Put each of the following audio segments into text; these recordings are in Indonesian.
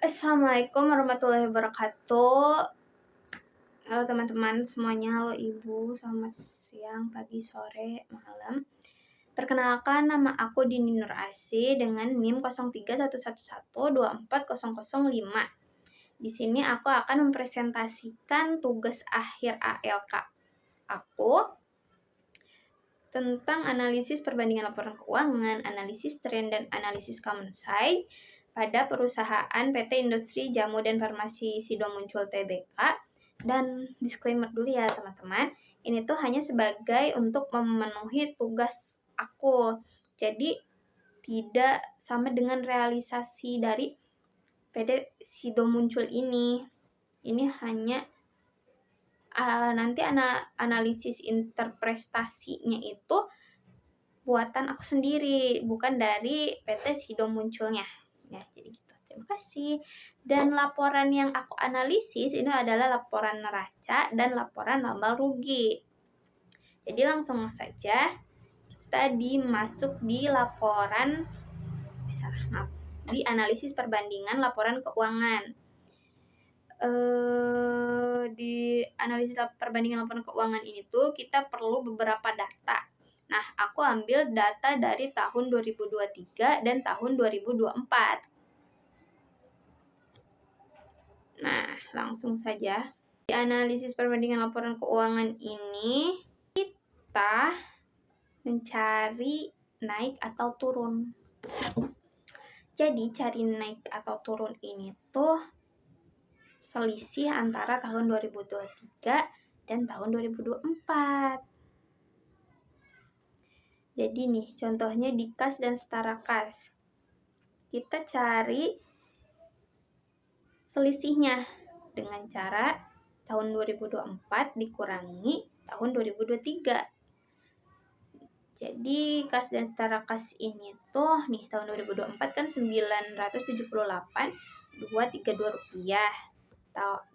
Assalamualaikum warahmatullahi wabarakatuh. Halo teman-teman semuanya, halo ibu, selamat siang, pagi, sore, malam. Perkenalkan, nama aku Dini Nur Asih dengan NIM 0311124005. Di sini aku akan mempresentasikan tugas akhir ALK aku tentang analisis perbandingan laporan keuangan, analisis tren, dan analisis common size pada perusahaan PT Industri Jamu dan Farmasi Sido Muncul Tbk. Dan disclaimer dulu ya teman-teman, ini tuh hanya sebagai untuk memenuhi tugas aku. Jadi tidak sama dengan realisasi dari PT Sido Muncul ini. Ini hanya nanti analisis interpretasinya itu buatan aku sendiri, bukan dari PT Sido Munculnya. Ya, jadi gitu. Terima kasih. Dan laporan yang aku analisis ini adalah laporan neraca dan laporan laba rugi. Jadi langsung saja kita dimasuk di laporan di analisis perbandingan laporan keuangan. Di analisis perbandingan laporan keuangan ini tuh kita perlu beberapa data. Nah, aku ambil data dari tahun 2023 dan tahun 2024. Nah, langsung saja. Di analisis perbandingan laporan keuangan ini, kita mencari naik atau turun. Jadi, cari naik atau turun ini tuh selisih antara tahun 2023 dan tahun 2024. Jadi nih, contohnya di kas dan setara kas. Kita cari selisihnya dengan cara tahun 2024 dikurangi tahun 2023. Jadi kas dan setara kas ini tuh nih tahun 2024 kan 978,232 rupiah.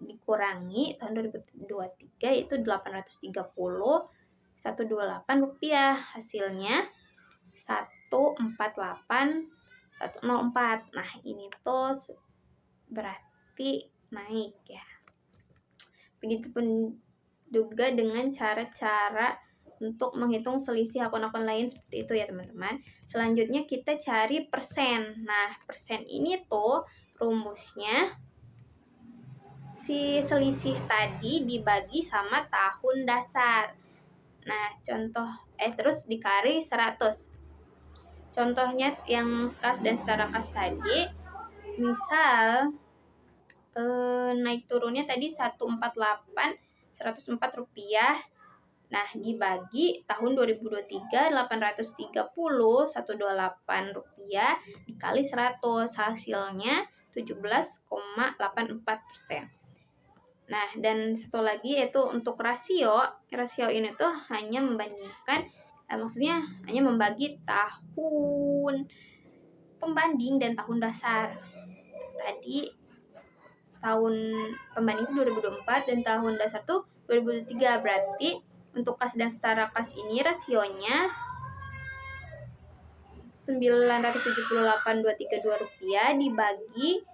Dikurangi tahun 2023 itu 830,128 rupiah. Hasilnya 148,104. Nah, ini tuh berarti naik ya. Begitupun juga dengan cara-cara untuk menghitung selisih akun-akun lain seperti itu ya teman-teman. Selanjutnya kita cari persen. Nah, persen ini tuh rumusnya si selisih tadi dibagi sama tahun dasar. Nah, terus dikali 100. Contohnya yang kas dan setara kas tadi, misal naik turunnya tadi 104 rupiah. Nah, dibagi tahun 2023 830,128 rupiah dikali 100, hasilnya 17,84%. Nah, dan satu lagi yaitu untuk rasio ini tuh hanya membandingkan, maksudnya hanya membagi tahun pembanding dan tahun dasar. Tadi tahun pembanding itu 2024 dan tahun dasar tuh 2023, berarti untuk kas dan setara kas ini rasionya 978,232 rupiah dibagi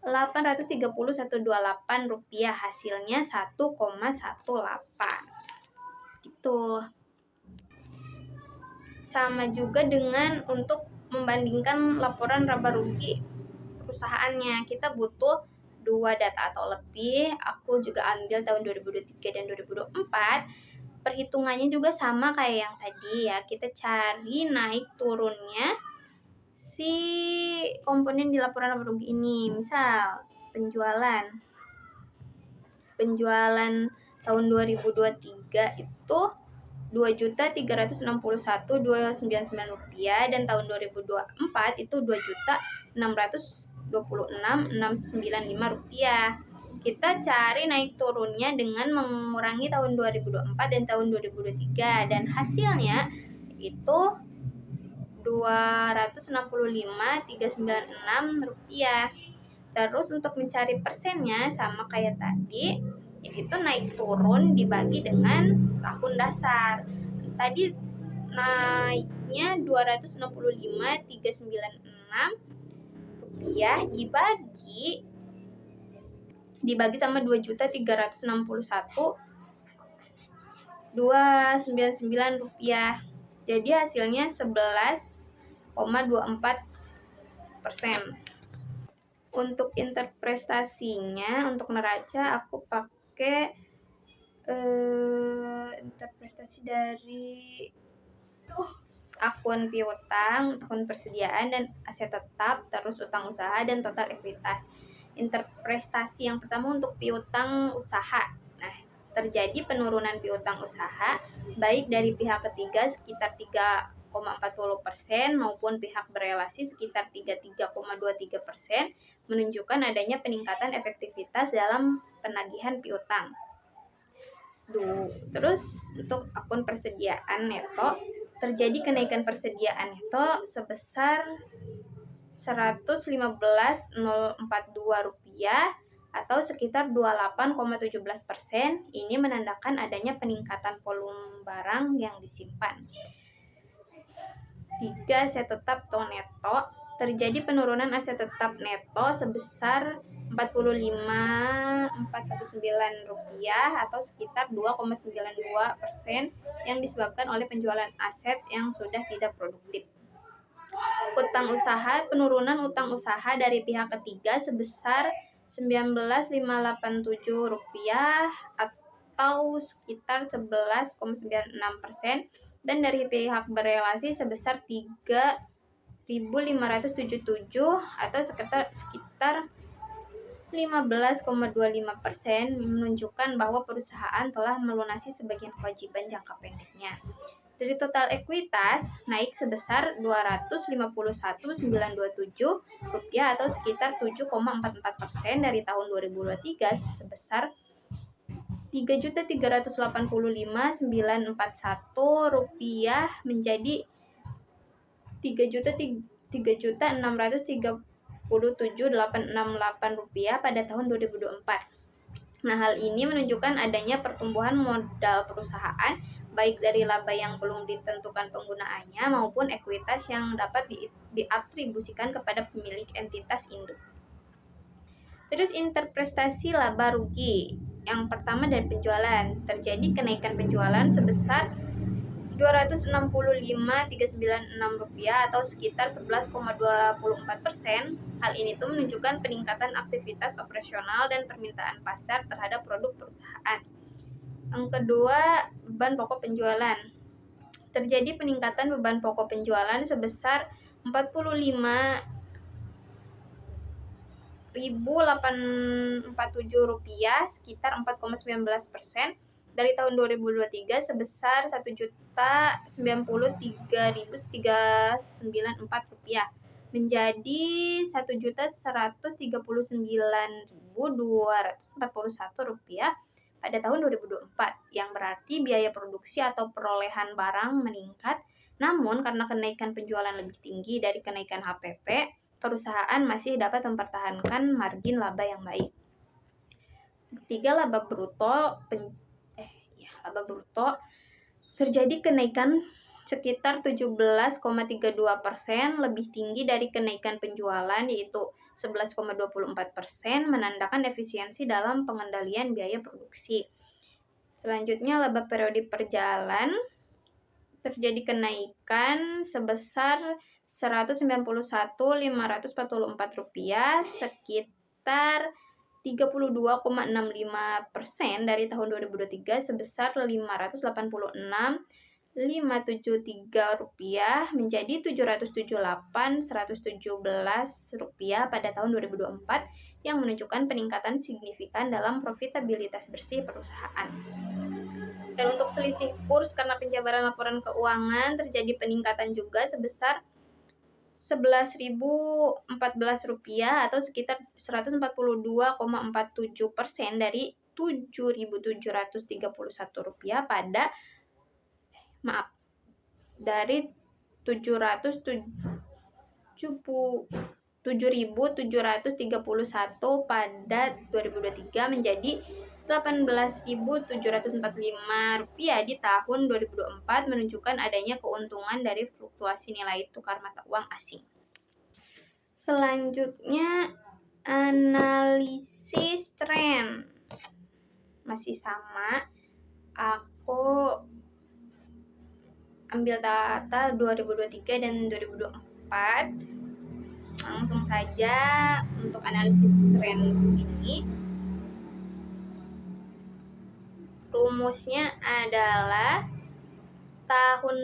830,128 rupiah, hasilnya 1,18 gitu. Sama juga dengan untuk membandingkan laporan laba rugi perusahaannya, kita butuh 2 data atau lebih. Aku juga ambil tahun 2023 dan 2024. Perhitungannya juga sama kayak yang tadi ya. Kita cari naik turunnya si komponen di laporan laba rugi ini. Misal penjualan tahun 2023 itu 2.361.299 rupiah dan tahun 2024 itu 2.626.695 rupiah. Kita cari naik turunnya dengan mengurangi tahun 2024 dan tahun 2023 dan hasilnya itu 265.396 rupiah. Terus untuk mencari persennya sama kayak tadi, yaitu naik turun dibagi dengan tahun dasar. Tadi naiknya 265.396 rupiah dibagi sama 2.361.299 rupiah. Jadi hasilnya 11,24%. Untuk interpretasinya, untuk neraca aku pakai interpretasi dari akun piutang, akun persediaan dan aset tetap, terus utang usaha dan total ekuitas. Interpretasi yang pertama untuk piutang usaha. Nah, terjadi penurunan piutang usaha baik dari pihak ketiga sekitar 3,40% maupun pihak berelasi sekitar 33,23%, menunjukkan adanya peningkatan efektivitas dalam penagihan piutang. Terus untuk akun persediaan neto, terjadi kenaikan persediaan neto sebesar 115.042 rupiah atau sekitar 28,17%. Ini menandakan adanya peningkatan volume barang yang disimpan. 3. Aset tetap atau neto, terjadi penurunan aset tetap neto sebesar 45.419 rupiah atau sekitar 2,92% yang disebabkan oleh penjualan aset yang sudah tidak produktif. Utang usaha, penurunan utang usaha dari pihak ketiga sebesar 19.587 rupiah atau sekitar 11,96%, dan dari pihak berelasi sebesar 3.577 atau sekitar 15,25%, menunjukkan bahwa perusahaan telah melunasi sebagian kewajiban jangka pendeknya. Dari total ekuitas naik sebesar 251.927 rupiah atau sekitar 7,44% dari tahun 2023 sebesar 3.385.941 rupiah menjadi 3.637.868 rupiah pada tahun 2024. Nah, hal ini menunjukkan adanya pertumbuhan modal perusahaan baik dari laba yang belum ditentukan penggunaannya maupun ekuitas yang dapat diatribusikan kepada pemilik entitas induk. Terus interpretasi laba rugi. Yang pertama dari penjualan, terjadi kenaikan penjualan sebesar 265.396 rupiah atau sekitar 11,24%. Hal ini tuh menunjukkan peningkatan aktivitas operasional dan permintaan pasar terhadap produk perusahaan. Yang kedua, beban pokok penjualan. Terjadi peningkatan beban pokok penjualan sebesar 45.847 rupiah, sekitar 4,19%, dari tahun 2023 sebesar 1.093.394 rupiah menjadi 1.139.241 rupiah pada tahun 2024, yang berarti biaya produksi atau perolehan barang meningkat. Namun karena kenaikan penjualan lebih tinggi dari kenaikan HPP, perusahaan masih dapat mempertahankan margin laba yang baik. Ketiga, laba bruto. Laba bruto terjadi kenaikan sekitar 17,32%, lebih tinggi dari kenaikan penjualan yaitu 11,24%, menandakan efisiensi dalam pengendalian biaya produksi. Selanjutnya, laba periode perjalanan terjadi kenaikan sebesar 191.544 rupiah, sekitar 32,65% dari tahun 2023 sebesar 586.573 rupiah menjadi 778.117 rupiah pada tahun 2024, yang menunjukkan peningkatan signifikan dalam profitabilitas bersih perusahaan. Dan untuk selisih kurs karena penjabaran laporan keuangan terjadi peningkatan juga sebesar 11.014 rupiah atau sekitar 142,47% dari 7.731 rupiah dari 7.731 pada 2023 menjadi 18.745 rupiah di tahun 2024, menunjukkan adanya keuntungan dari fluktuasi nilai tukar mata uang asing. Selanjutnya analisis tren. Masih sama, aku ambil data 2023 dan 2024. Langsung saja untuk analisis tren ini. Rumusnya adalah tahun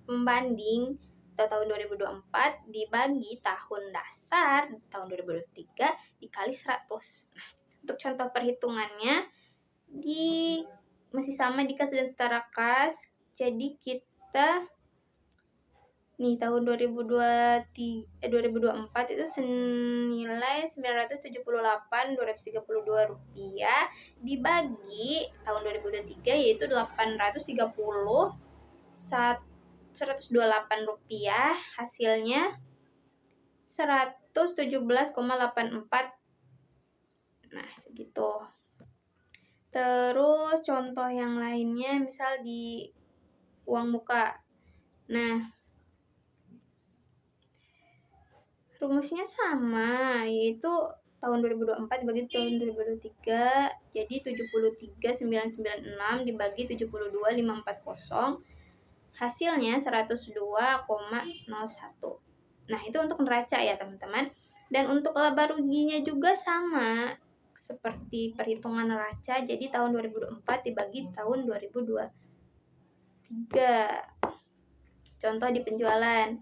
pembanding atau tahun 2024 dibagi tahun dasar tahun 2023 dikali 100. Nah, untuk contoh perhitungannya masih sama di kas dan setara kas. Jadi kita nih tahun 2024 itu senilai Rp978.232 dibagi tahun 2023 yaitu Rp128 hasilnya 117,84. Nah, segitu. Terus contoh yang lainnya misal di uang muka. Nah, rumusnya sama, yaitu tahun 2024 dibagi tahun 2023, jadi 73.996 dibagi 72.540, hasilnya 102,01. Nah, itu untuk neraca ya teman-teman. Dan untuk laba ruginya juga sama seperti perhitungan neraca, jadi tahun 2024 dibagi tahun 2023. Contoh di penjualan.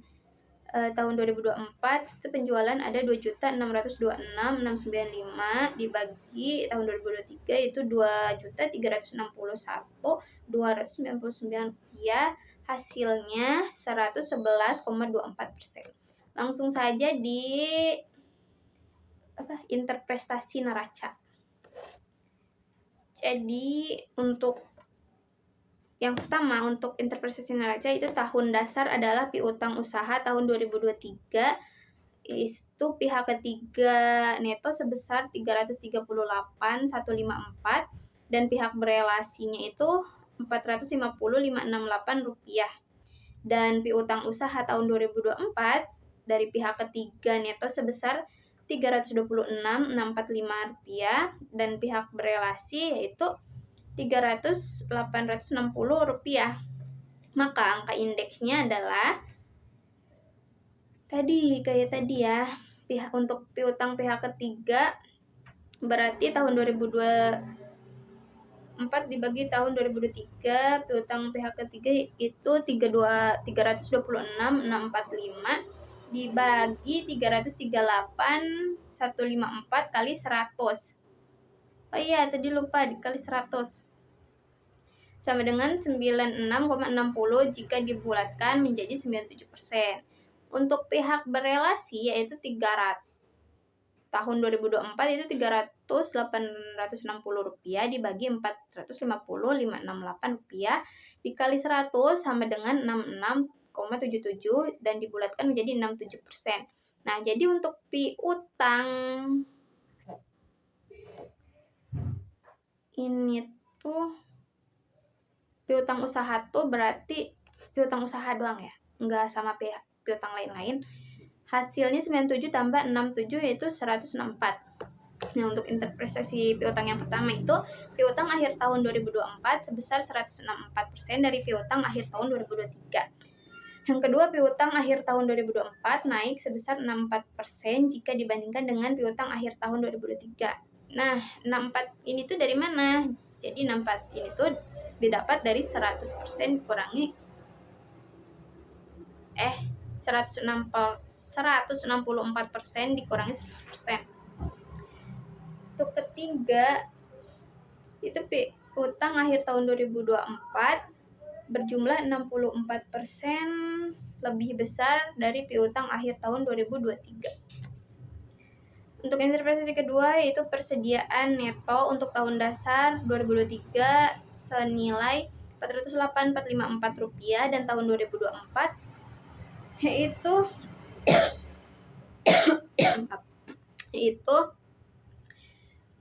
Tahun 2024 itu penjualan ada 2.626.695 dibagi tahun 2023 itu 2.361.299 rupiah, hasilnya 111,24%. Langsung saja di interpretasi neraca. Jadi untuk yang pertama, untuk interpretasi neraca itu tahun dasar adalah piutang usaha tahun 2023 itu pihak ketiga neto sebesar 338.154 dan pihak berelasinya itu 450.568 rupiah. Dan piutang usaha tahun 2024 dari pihak ketiga neto sebesar 326.645 rupiah dan pihak berelasi yaitu 300.860 rupiah. Maka angka indeksnya adalah kayak tadi ya. Untuk piutang pihak ketiga berarti tahun 2024 dibagi tahun 2023, piutang pihak ketiga itu 326.645 dibagi 338.154 kali 100. Oh iya, tadi lupa dikali 100. Sama dengan 96,60 jika dibulatkan menjadi 97%. Untuk pihak berelasi yaitu 300 tahun 2024 itu 300.860 rupiah dibagi 450.568 rupiah dikali 100 sama dengan 66,77 dan dibulatkan menjadi 67%. Nah, jadi untuk piutang ini tuh piutang usaha tuh berarti piutang usaha doang ya, nggak sama piutang lain-lain. Hasilnya 97 tambah 67 yaitu 164. Nah, untuk interpretasi piutang yang pertama itu piutang akhir tahun 2024 sebesar 164% dari piutang akhir tahun 2023. Yang kedua, piutang akhir tahun 2024 naik sebesar 64% jika dibandingkan dengan piutang akhir tahun 2023. Nah, 64 ini tuh dari mana? Jadi 64 ini tuh didapat dari 100% dikurangi 164% dikurangi 100%. Untuk ketiga itu piutang akhir tahun 2024 berjumlah 64% lebih besar dari piutang akhir tahun 2023. Untuk interpretasi kedua yaitu persediaan neto untuk tahun dasar 2023 senilai Rp408.454 dan tahun 2024 yaitu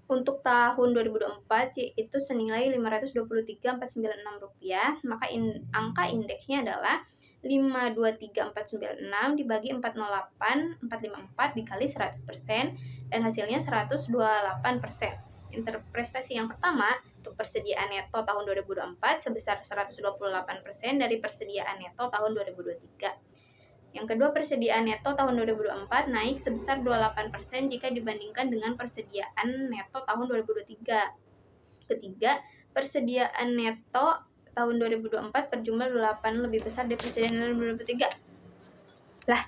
untuk tahun 2024 yaitu senilai Rp523.496. Maka angka indeksnya adalah 523.496 dibagi 408.454 dikali 100% dan hasilnya 128%. Interpretasi yang pertama untuk persediaan neto tahun 2024 sebesar 128% dari persediaan neto tahun 2023. Yang kedua, persediaan neto tahun 2024 naik sebesar 28% jika dibandingkan dengan persediaan neto tahun 2023. Ketiga, persediaan neto tahun 2024 berjumlah 8 lebih besar dari persediaan tahun 2023. Lah,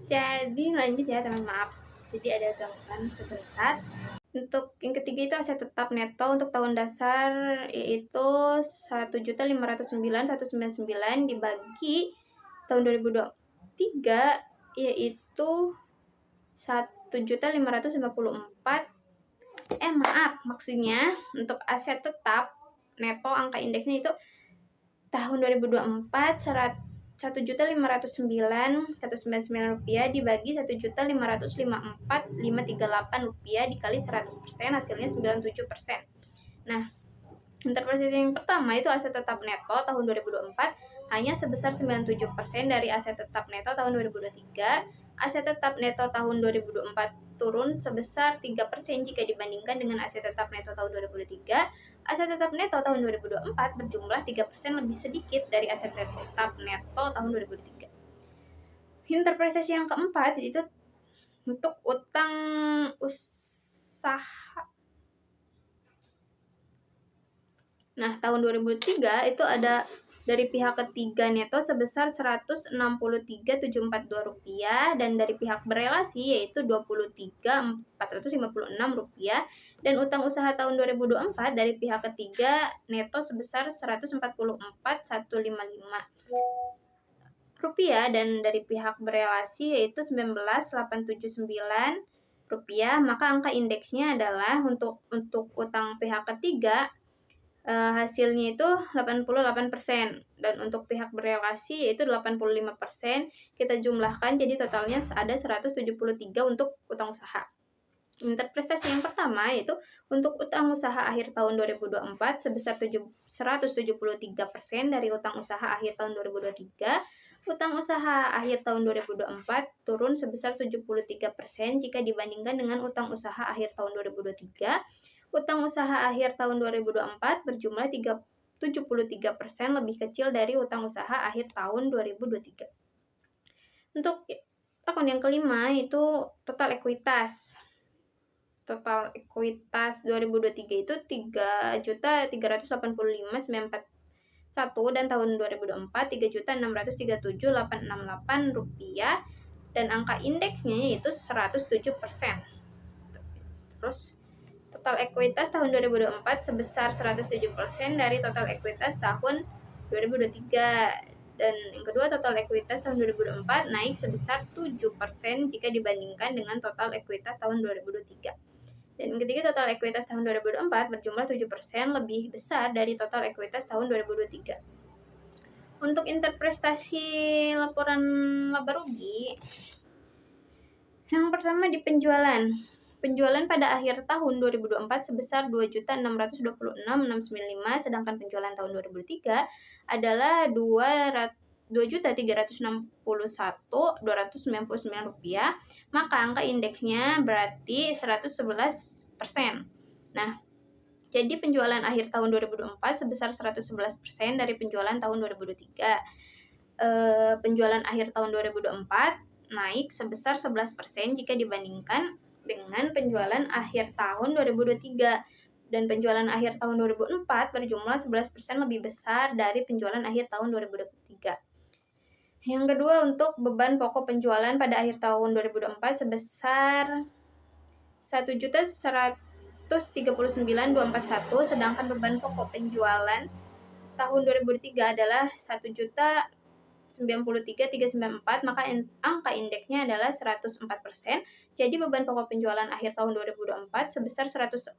jadi lanjut ya teman, maaf. Jadi ada gangguan sebentar. Untuk yang ketiga itu aset tetap neto untuk tahun dasar yaitu 1.509.199 dibagi tahun 2023 yaitu 1.554. Maaf, maksudnya untuk aset tetap neto angka indeksnya itu tahun 2024 1.509.199 rupiah dibagi 1.554.538 rupiah dikali 100% hasilnya 97%. Nah, interpretasi yang pertama itu aset tetap neto tahun 2024 hanya sebesar 97% dari aset tetap neto tahun 2023. Aset tetap neto tahun 2024 turun sebesar 3% jika dibandingkan dengan aset tetap neto tahun 2023. Aset tetap neto tahun 2024 berjumlah 3% lebih sedikit dari aset tetap neto tahun 2023. Interpretasi yang keempat itu untuk utang usaha. Nah, tahun 2003 itu ada dari pihak ketiga neto sebesar Rp163.742 dan dari pihak berelasi yaitu Rp23.456 dan utang usaha tahun 2024 dari pihak ketiga neto sebesar Rp144.155 dan dari pihak berelasi yaitu Rp19.879. Maka angka indeksnya adalah untuk utang pihak ketiga hasilnya itu 88% dan untuk pihak berelasi yaitu 85%. Kita jumlahkan jadi totalnya ada 173 untuk utang usaha. Interpretasi yang pertama yaitu untuk utang usaha akhir tahun 2024 sebesar 173% dari utang usaha akhir tahun 2023. Utang usaha akhir tahun 2024 turun sebesar 73% jika dibandingkan dengan utang usaha akhir tahun 2023. Utang usaha akhir tahun 2024 berjumlah 73% lebih kecil dari utang usaha akhir tahun 2023. Untuk tahun yang kelima itu total ekuitas. Total ekuitas 2023 itu 3.385.941 dan tahun 2024 3.637.868 rupiah dan angka indeksnya yaitu 107%. Terus total ekuitas tahun 2024 sebesar 107% dari total ekuitas tahun 2023. Dan yang kedua, total ekuitas tahun 2024 naik sebesar 7% jika dibandingkan dengan total ekuitas tahun 2023. Dan yang ketiga, total ekuitas tahun 2024 berjumlah 7% lebih besar dari total ekuitas tahun 2023. Untuk interpretasi laporan laba rugi, yang pertama di penjualan. Penjualan pada akhir tahun 2024 sebesar 2.626.695 sedangkan penjualan tahun 2003 adalah 2.361.299 rupiah. Maka angka indeksnya berarti 111%. Nah, jadi penjualan akhir tahun 2024 sebesar 111% dari penjualan tahun 2003. Penjualan akhir tahun 2024 naik sebesar 11% jika dibandingkan dengan penjualan akhir tahun 2023 dan penjualan akhir tahun 2004 berjumlah 11% lebih besar dari penjualan akhir tahun 2023. Yang kedua, untuk beban pokok penjualan pada akhir tahun 2024 sebesar 1.139.241 sedangkan beban pokok penjualan tahun 2003 adalah 1.093.394, maka angka indeksnya adalah 104%. Jadi beban pokok penjualan akhir tahun 2024 sebesar 104%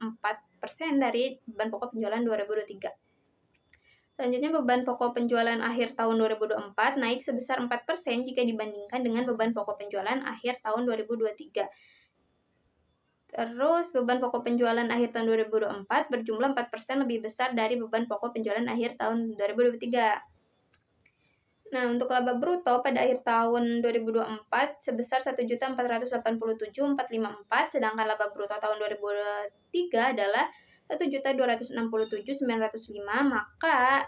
dari beban pokok penjualan 2023. Selanjutnya, beban pokok penjualan akhir tahun 2024 naik sebesar 4% jika dibandingkan dengan beban pokok penjualan akhir tahun 2023. Terus, beban pokok penjualan akhir tahun 2024 berjumlah 4% lebih besar dari beban pokok penjualan akhir tahun 2023. Nah, untuk laba bruto pada akhir tahun 2024 sebesar 1.487.454, sedangkan laba bruto tahun 2023 adalah 1.267.905, maka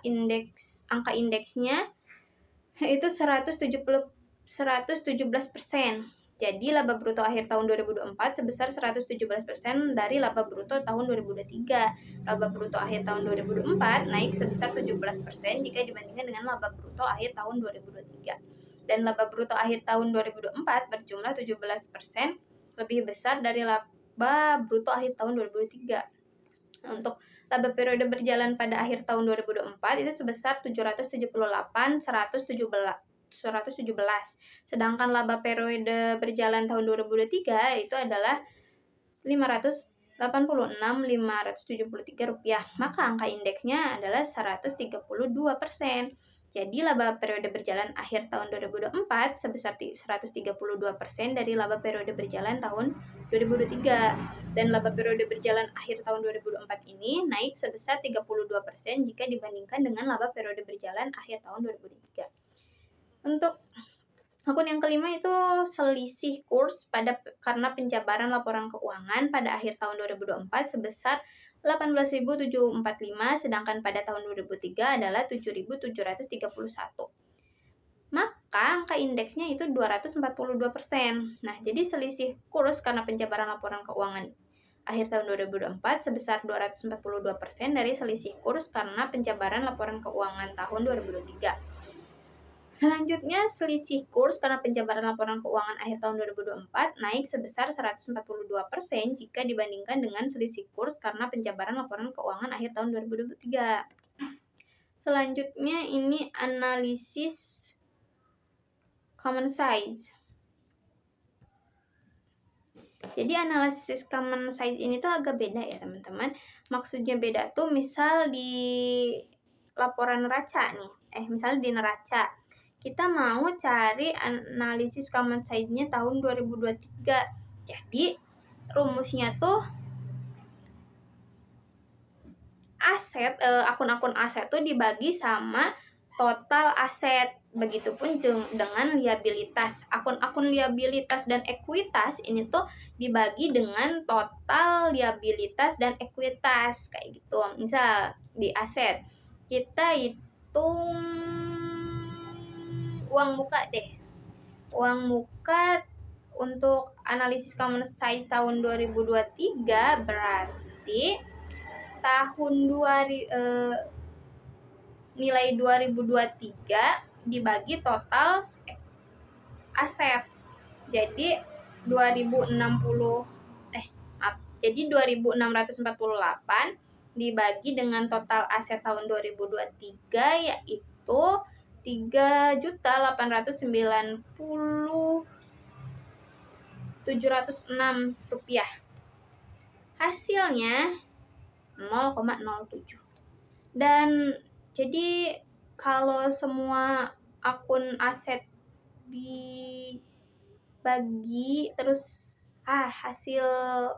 angka indeksnya itu 117%. Jadi laba bruto akhir tahun 2024 sebesar 117% dari laba bruto tahun 2023. Laba bruto akhir tahun 2024 naik sebesar 17% jika dibandingkan dengan laba bruto akhir tahun 2023. Dan laba bruto akhir tahun 2024 berjumlah 17% lebih besar dari laba bruto akhir tahun 2023. Untuk laba periode berjalan pada akhir tahun 2024 itu sebesar 117, sedangkan laba periode berjalan tahun 2023 itu adalah 586.573 rupiah, maka angka indeksnya adalah 132%. Jadi laba periode berjalan akhir tahun 2024 sebesar 132% dari laba periode berjalan tahun 2023. Dan laba periode berjalan akhir tahun 2024 ini naik sebesar 32% jika dibandingkan dengan laba periode berjalan akhir tahun 2023. Untuk akun yang kelima itu selisih kurs karena penjabaran laporan keuangan pada akhir tahun 2024 sebesar 18.745, sedangkan pada tahun 2003 adalah 7.731. Maka angka indeksnya itu 242%. Nah, jadi selisih kurs karena penjabaran laporan keuangan akhir tahun 2024 sebesar 242% dari selisih kurs karena penjabaran laporan keuangan tahun 2023. Selanjutnya, selisih kurs karena penjabaran laporan keuangan akhir tahun 2024 naik sebesar 142% jika dibandingkan dengan selisih kurs karena penjabaran laporan keuangan akhir tahun 2023. Selanjutnya, ini analisis common size. Jadi analisis common size ini tuh agak beda ya teman-teman. Maksudnya beda tuh misal di laporan neraca nih. Misal di neraca kita mau cari analisis common size-nya tahun 2023. Jadi rumusnya tuh akun-akun aset tuh dibagi sama total aset. Begitupun dengan liabilitas. Akun-akun liabilitas dan ekuitas ini tuh dibagi dengan total liabilitas dan ekuitas kayak gitu. Misal di aset kita hitung uang muka deh. Uang muka untuk analisis common size tahun 2023 berarti nilai 2023 dibagi total aset. Jadi 2648 dibagi dengan total aset tahun 2023 yaitu 3.890.706 rupiah. Hasilnya 0,07. Dan jadi kalau semua akun aset dibagi terus hasil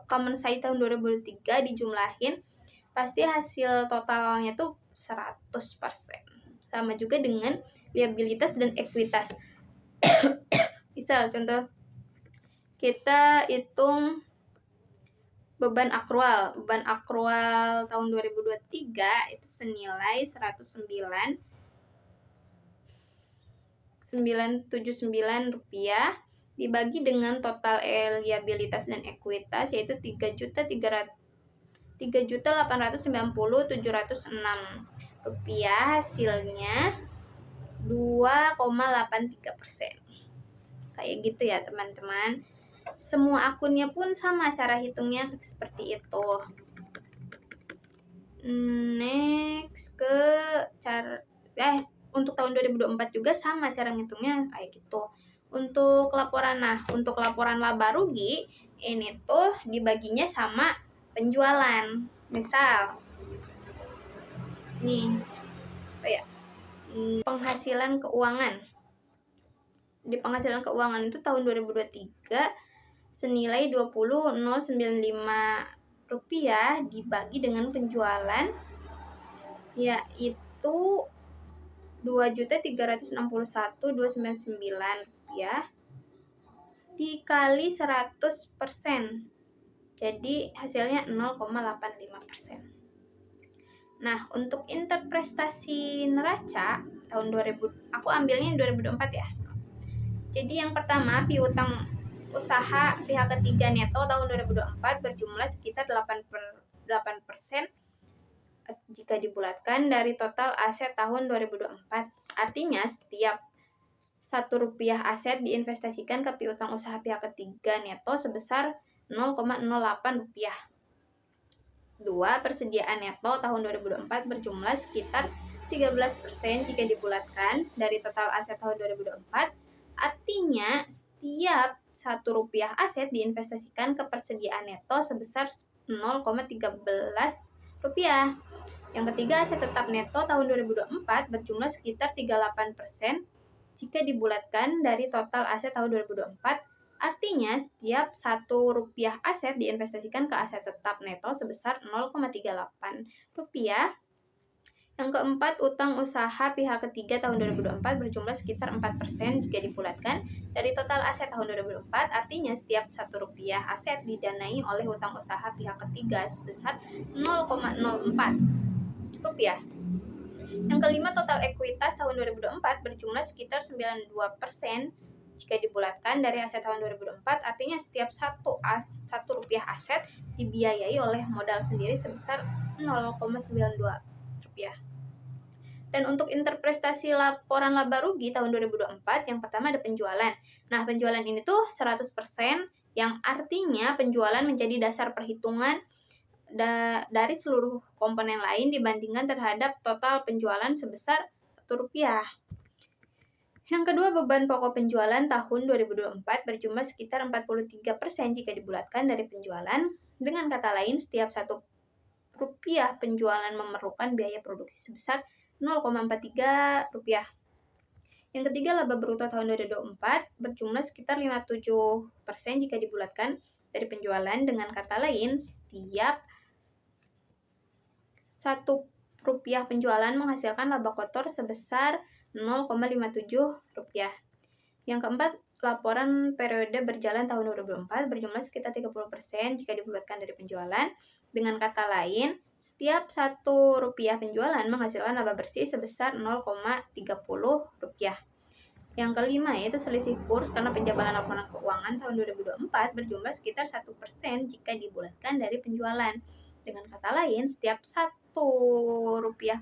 common size tahun 2023 dijumlahin, pasti hasil totalnya tuh 100%. Sama juga dengan liabilitas dan ekuitas. Misal contoh kita hitung beban akrual tahun 2023 itu senilai 109.979 rupiah dibagi dengan total liabilitas dan ekuitas yaitu 3.890.706 rupiah, hasilnya 2,83%. Kayak gitu ya teman-teman. Semua akunnya pun sama cara hitungnya seperti itu. Next ke cara untuk tahun 2024 juga sama cara ngitungnya kayak gitu. Untuk laporan laba rugi ini tuh dibaginya sama penjualan. Misal nih penghasilan keuangan. Di penghasilan keuangan itu tahun 2023 senilai 20.095 rupiah dibagi dengan penjualan yaitu Rp2.361.299 dikali 100%. Jadi hasilnya 0,85%. Nah, untuk interpretasi neraca tahun 2000, aku ambilnya 2024 ya. Jadi yang pertama, piutang usaha pihak ketiga neto tahun 2024 berjumlah sekitar 8% jika dibulatkan dari total aset tahun 2024. Artinya setiap Rp1 aset diinvestasikan ke piutang usaha pihak ketiga neto sebesar Rp0,08. 2. Persediaan neto tahun 2024 berjumlah sekitar 13% jika dibulatkan dari total aset tahun 2024. Artinya, setiap Rp1 aset diinvestasikan ke persediaan neto sebesar Rp0,13. Yang ketiga, aset tetap neto tahun 2024 berjumlah sekitar 38% jika dibulatkan dari total aset tahun 2024. Artinya, setiap Rp1 aset diinvestasikan ke aset tetap neto sebesar Rp0,38. Yang keempat, utang usaha pihak ketiga tahun 2024 berjumlah sekitar 4% jika dibulatkan dari total aset tahun 2024. Artinya, setiap Rp1 aset didanai oleh utang usaha pihak ketiga sebesar Rp0,04. Yang kelima, total ekuitas tahun 2024 berjumlah sekitar 92% jika dibulatkan dari aset tahun 2024. Artinya setiap Rp1 aset dibiayai oleh modal sendiri sebesar Rp0,92. Dan untuk interpretasi laporan laba rugi tahun 2024, yang pertama ada penjualan. Nah, penjualan ini tuh 100%, yang artinya penjualan menjadi dasar perhitungan dari seluruh komponen lain dibandingkan terhadap total penjualan sebesar Rp1. Yang kedua, beban pokok penjualan tahun 2024 berjumlah sekitar 43% jika dibulatkan dari penjualan. Dengan kata lain, setiap Rp1 penjualan memerlukan biaya produksi sebesar Rp0,43. Yang ketiga, laba bruto tahun 2024 berjumlah sekitar 57% jika dibulatkan dari penjualan. Dengan kata lain, setiap Rp1 penjualan menghasilkan laba kotor sebesar Rp0,57. Yang keempat, laporan periode berjalan tahun 2024 berjumlah sekitar 30% jika dibulatkan dari penjualan. Dengan kata lain, setiap Rp1 penjualan menghasilkan laba bersih sebesar Rp0,30. Yang kelima, yaitu selisih kurs karena penjabaran laporan keuangan tahun 2024 berjumlah sekitar 1% jika dibulatkan dari penjualan. Dengan kata lain, setiap Rp1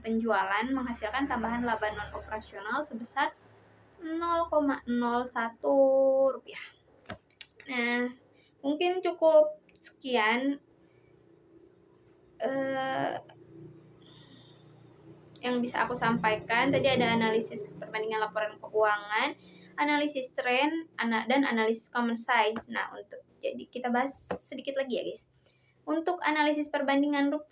penjualan menghasilkan tambahan laba non-operasional sebesar Rp0,01. Nah, mungkin cukup sekian yang bisa aku sampaikan. Tadi ada analisis perbandingan laporan keuangan, analisis tren, dan analisis common size. Nah, jadi kita bahas sedikit lagi ya, guys. Untuk analisis perbandingan untuk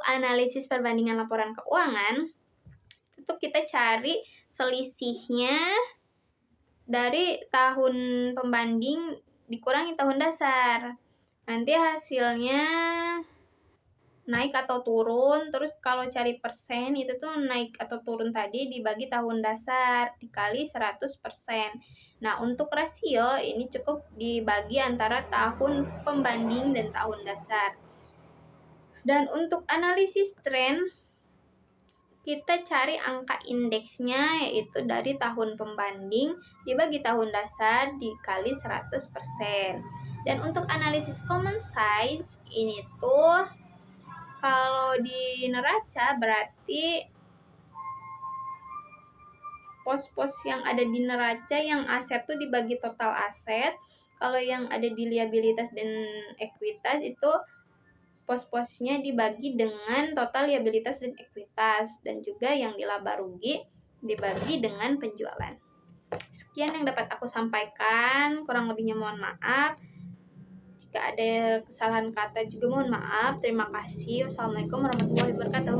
analisis perbandingan laporan keuangan, itu kita cari selisihnya dari tahun pembanding dikurangi tahun dasar. Nanti hasilnya naik atau turun. Terus kalau cari persen, itu tuh naik atau turun tadi dibagi tahun dasar dikali 100%. Nah, untuk rasio ini cukup dibagi antara tahun pembanding dan tahun dasar. Dan untuk analisis tren, kita cari angka indeksnya, yaitu dari tahun pembanding dibagi tahun dasar dikali 100%. Dan untuk analisis common size, ini tuh kalau di neraca berarti pos-pos yang ada di neraca yang aset tuh dibagi total aset. Kalau yang ada di liabilitas dan ekuitas itu pos-posnya dibagi dengan total liabilitas dan ekuitas. Dan juga yang di laba rugi dibagi dengan penjualan. Sekian yang dapat aku sampaikan, kurang lebihnya mohon maaf. Jika ada kesalahan kata juga mohon maaf. Terima kasih. Wassalamualaikum warahmatullahi wabarakatuh.